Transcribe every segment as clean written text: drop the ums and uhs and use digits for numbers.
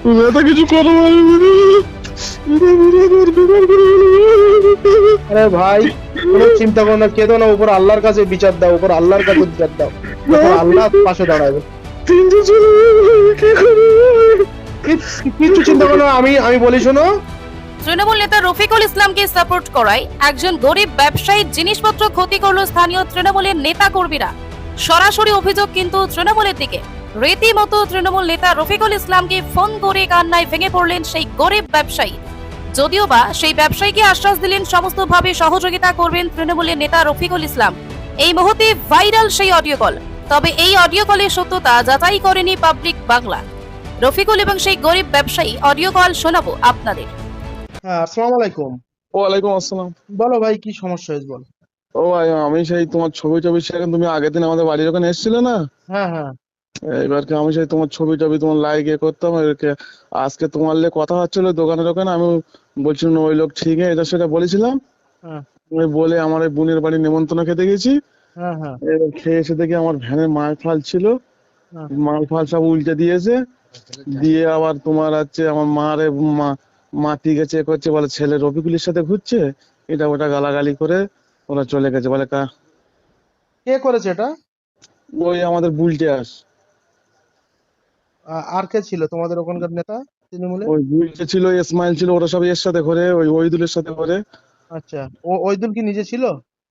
এত কিছু করো আরে ভাই, কোনো চিন্তা করো না, কেঁদো না, উপর আল্লাহর কাছে বিচার দাও, উপর আল্লাহর কাছে বিচার দাও, উপর আল্লাহ পাশে দাঁড়াবে। তিনটে ছেলে কি করবো? কিচ্ছু চিন্তা করো না, আমি বলি শোনো। তৃণমূল নেতা রফিকুল ইসলামকে সাপোর্ট করায় একজন গরিব ব্যবসায়ীর জিনিসপত্র ক্ষতি করলো স্থানীয় তৃণমূলের নেতা কর্মীরা। সরাসরি অভিযোগ কিন্তু তৃণমূলের দিকে। রীতিমতো তৃণমূল নেতা রফিকুল ইসলামকে ফোন করে কান্নায় ভেঙে পড়লেন সেই গরিব ব্যবসায়ী। যদিও বা সেই ব্যবসায়ীকে আশ্বাস দিলেন সমস্তভাবে সহযোগিতা করবেন তৃণমূলের নেতা রফিকুল ইসলাম। এই মুহূর্তে ভাইরাল সেই অডিও কল। তবে এই অডিও কলের সত্যতা যাচাই করেনি পাবলিক বাংলা। রফিকুল এবং সেই গরিব ব্যবসায়ী অডিও কল শোনাবো আপনাদের। হ্যাঁ, আসসালামু আলাইকুম। ওয়ালাইকুম আসসালাম। বলো ভাই, কি সমস্যা হয়েছে বল। ও ভাই, আমি সেই তোমার ছবি টবি শেয়ার, তুমি আগের দিন আমাদের বাড়ির ওখানে এসেছিলে না? হ্যাঁ হ্যাঁ। এবার কি আমি সেই তোমার ছবি টবি তোমার লাইক করতাম, এরকে আজকে তোমার লে কথা হচ্ছিল দোকানের ওখানে, আমি বলছিলাম ওই লোক ঠিক আছে, এটা সেটা বলেছিলাম। হ্যাঁ ওই বলে আমার এই বোনের বাড়ি নেমন্তন্ন খেতে গেছি। হ্যাঁ। হ্যাঁ এবার খেয়ে এসে দেখি আমার ভ্যানে মাল ফাল ছিল, হ্যাঁ। মাল ফাল সব উল্টে দিয়েছে। দিয়ে আবার তোমার হচ্ছে আমার মা ঠিক আছে করছে, বলে ছেলে রফিকুলের সাথে ঘুরছে, এটা ওটা গালাগালি করে ওরা চলে গেছে। বলে কে করেছে এটা? ওই আমাদের বুলটে আস, আর কে ছিল তোমাদের ওখানকার নেতা তৃণমূলে? ওই বুলটে ছিল, ইসমাইল ছিল, ওরা সব এর সাথে করে, ওই ওইদুলের সাথে করে। আচ্ছা, ওইদুল কি নিজে ছিল?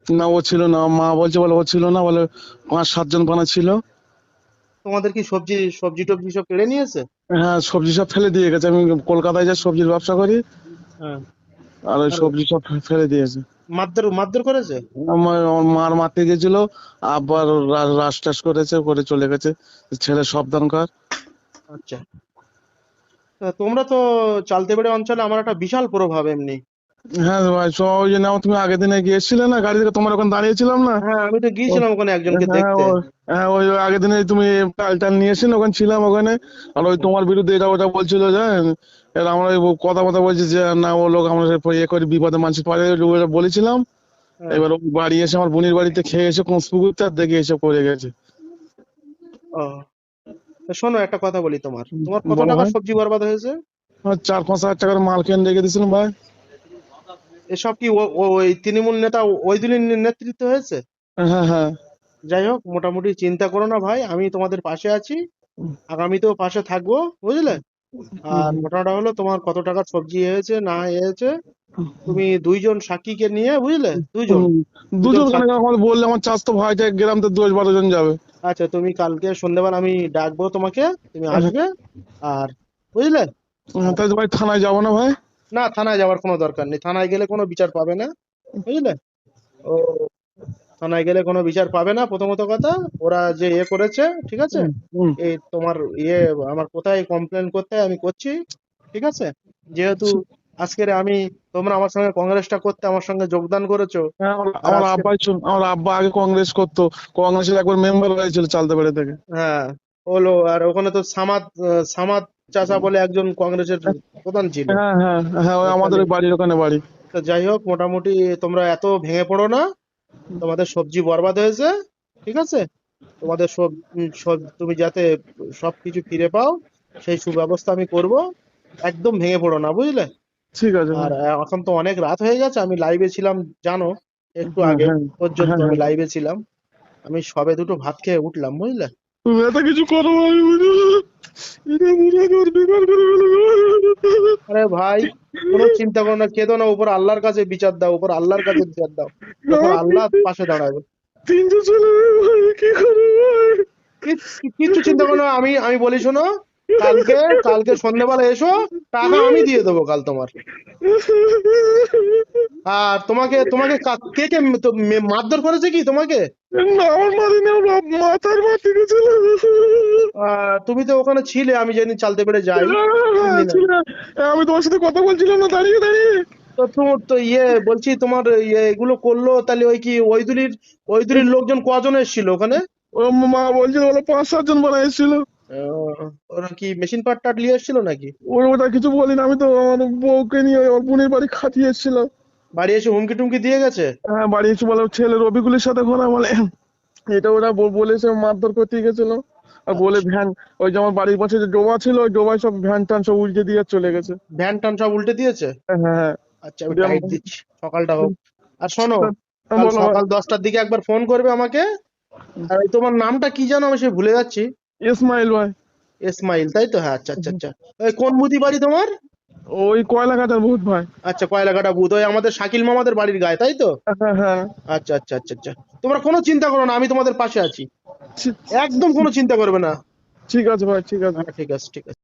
না, ও ছিল না, মা বলছে, বলে ও ছিল না, বলে 5-7 জন পানা ছিল। তোমাদের কি সবজি সবজি টবজি সব কেড়ে নিয়েছে? হ্যাঁ, সবজি সব ফেলে দিয়ে গেছে। আমি কলকাতায় যা সবজির ব্যবসা করি, হ্যাঁ। আর ওই আর সবজি সব ফেলে দিয়েছে। মারধর করেছে? আমার মার মারতে গেছিল, আবার রাশ টাস করেছে, করে চলে গেছে। ছেলে সাবধান কর। আচ্ছা, তা তোমরা তো চালতেবাড়ি অঞ্চলে আমার একটা বিশাল প্রভাব এমনি। হ্যাঁ ভাই, ওই জন্য তুমি আগের দিনে গিয়ে এসেছিলে না, গাড়ি থেকে তোমার ওখানে দাঁড়িয়েছিলাম না? হ্যাঁ, আমি তো ও- গিয়েছিলাম ওখানে একজনকে হ্যাঁ দেখতে। হ্যাঁ, ওই আগের দিনে তুমি টাল টাল নিয়ে এসেছিলে, ওখানে ছিলাম ওখানে। আর ওই তোমার বিরুদ্ধে এটা ওটা বলছিল, জানেন? এর আমরা ওই কথা কথা বলছি যে না, ও লোক আমরা ইয়ে করে বিপদে মানুষ পারে, ওটা বলেছিলাম। হ্যাঁ। এবার ও বাড়ি এসে আমার বোনের বাড়িতে খেয়ে এসে কোঁচপুকুরতে আর দেখে এসে করে গেছে। ও, তা শোনো, একটা কথা বলি, তোমার তোমার কত বলো টাকা ভাই। সবজি বরবাদ হয়েছে? 4-5 হাজার টাকার মাল কিনে রেখে দিয়েছিলাম ভাই। এসব কি ওই তৃণমূল নেতা ওইদুলের নেতৃত্ব হয়েছে? হ্যাঁ হ্যাঁ। যাই হোক, মোটামুটি চিন্তা করো না ভাই, আমি তোমাদের পাশে আছি, আগামীতেও পাশে থাকবো, বুঝলে। আর ঘটনাটা হলো, তোমার কত টাকার সবজি হয়েছে না হয়েছে, তুমি দুইজন সাক্ষীকে নিয়ে, বুঝলে, দুইজন হুম, দুজন দুজন কেন, সাক্ষী। আমার বললে আমার চাস্তো ভাইটা গ্রাম তো 10-12 জন যাবে। আচ্ছা, তুমি কালকে সন্ধ্যাবেলা আমি ডাকবো তোমাকে, তুমি আসবে। আর, বুঝলে। আর তাই তো ভাই, থানায় যাবো না ভাই? না, থানায় যাওয়ার কোনো দরকার নেই, থানায় গেলে কোনো বিচার পাবে না, বুঝলে। ও, থানায় গেলে কোনো বিচার পাবে না, প্রথমত কথা। ওরা যে করেছে, ঠিক আছে। হুম, হুম। এই তোমার আমার কোথায় কমপ্লেন করতে হয় আমি করছি, ঠিক আছে। যেহেতু আজকের তোমরা আমার সঙ্গে কংগ্রেসটা করতে আমার সঙ্গে যোগদান করেছো। হ্যাঁ, আর আমার আজকে, আব্বাই আমার আব্বা আগে কংগ্রেস করতো, কংগ্রেসের একবার মেম্বার হয়েছিল চালতাবাড়ি থেকে। হ্যাঁ, হলো। আর ওখানে তো সামাদ চাচা বলে একজন কংগ্রেসের প্রধান ছিল। হ্যাঁ হ্যাঁ হ্যাঁ, ওই আমাদের তাহলে, ওই বাড়ির ওখানে বাড়ি। তো যাই হোক, মোটামুটি তোমরা এত ভেঙে পড়ো না, তোমাদের সবজি বরবাদ হয়েছে, ঠিক আছে। তোমাদের তুমি যাতে সবকিছু ফিরে পাও, সেই সুব্যবস্থা আমি করব। একদম ভেঙে পড়ো না, বুঝলে। ঠিক আছে আর ভাই। এখন তো অনেক রাত হয়ে গেছে, আমি লাইভে ছিলাম, জানো, একটু হ্যাঁ আগে হ্যাঁ পর্যন্ত হ্যাঁ আমি হ্যাঁ। লাইভে ছিলাম। আমি সবে দুটো ভাত খেয়ে উঠলাম, বুঝলে। তুমি এত কিছু করো ভাই, এটা পুরো ঘর বেকার করে ফেলবে। আরে ভাই, কোনো চিন্তা করো না, কেঁদো না, উপর আল্লাহর কাছে বিচার দাও, উপর আল্লাহর কাছে বিচার দাও, উপর আল্লাহ পাশে দাঁড়াবে। তিনটে ছেলে ভাই, কি করবো ভাই? কিচ্ছু চিন্তা করো না, আমি বলি শোনো। কালকে কালকে সন্ধ্যেবেলা এসো, টাকা আমি দিয়ে দেবো কাল তোমার। আর তোমাকে তোমাকে কে কে মারধর করেছে কি তোমাকে? না, আমার মারি না, আমার মাথার মারতে গেছিল। তুমি তো ওখানে ছিলে, আমি যেদিন চালতে পেরে যাই, তিন দিন আগে। আমি তোমার সাথে কথা বলছিলাম না দাঁড়িয়ে দাঁড়িয়ে। তো তোমার তো বলছি, তোমার এগুলো করলো, তাহলে ওইদুলির লোকজন কজন এসেছিল ওখানে? ও মা বলছিল, বলে 5-7 জন বানা এসেছিল। ওরা কি মেশিন পাট টাট নিয়ে এসেছিল নাকি? ওটা কিছু বলিনি, আমি তো আমার বউকে নিয়ে ওর বোনের বাড়ি খাটিয়ে এসেছিল। বাড়ি এসে হুমকি টুমকি দিয়ে গেছে? হ্যাঁ, বাড়ি এসে বলে ছেলে রবিকুলের সাথে ঘোরা, বলে এটা ওটা বলেছে, মারধর করতে গেছিল। আর বলে ভ্যান, ওই যে আমার বাড়ির পাশে যে ডোবা ছিল ওই ডোবায় সব ভ্যান ট্যান সব উল্টে দিয়ে চলে গেছে। ভ্যান ট্যান সব উল্টে দিয়েছে? হ্যাঁ হ্যাঁ। আচ্ছা, আমি দিয়ে টাইট দিচ্ছি, সকালটা হোক। আর শোনো, কাল বলো ভাই। সকাল 10টার দিকে একবার ফোন করবে আমাকে। আর ওই তোমার নামটা কি জানো, আমি সে ভুলে যাচ্ছি। ইসমাইল ভাই। ইসমাইল, তাই তো? হ্যাঁ, আচ্ছা আচ্ছা আচ্ছা। ওই কোন মুদি বাড়ি তোমার? ওই কয়লাঘাটার ভূত ভাই। আচ্ছা, কয়লাকাটা বুধ, ওই আমাদের শাকিল মামাদের বাড়ির গায়ে, তাই তো? হ্যাঁ হ্যাঁ। আচ্ছা আচ্ছা আচ্ছা আচ্ছা। তোমরা কোনো চিন্তা করো না, আমি তোমাদের পাশে আছি। ঠিক একদম কোনো চিন্তা করবে না। ঠিক আছে ভাই, ঠিক আছে। হ্যাঁ, ঠিক আছে ঠিক আছে।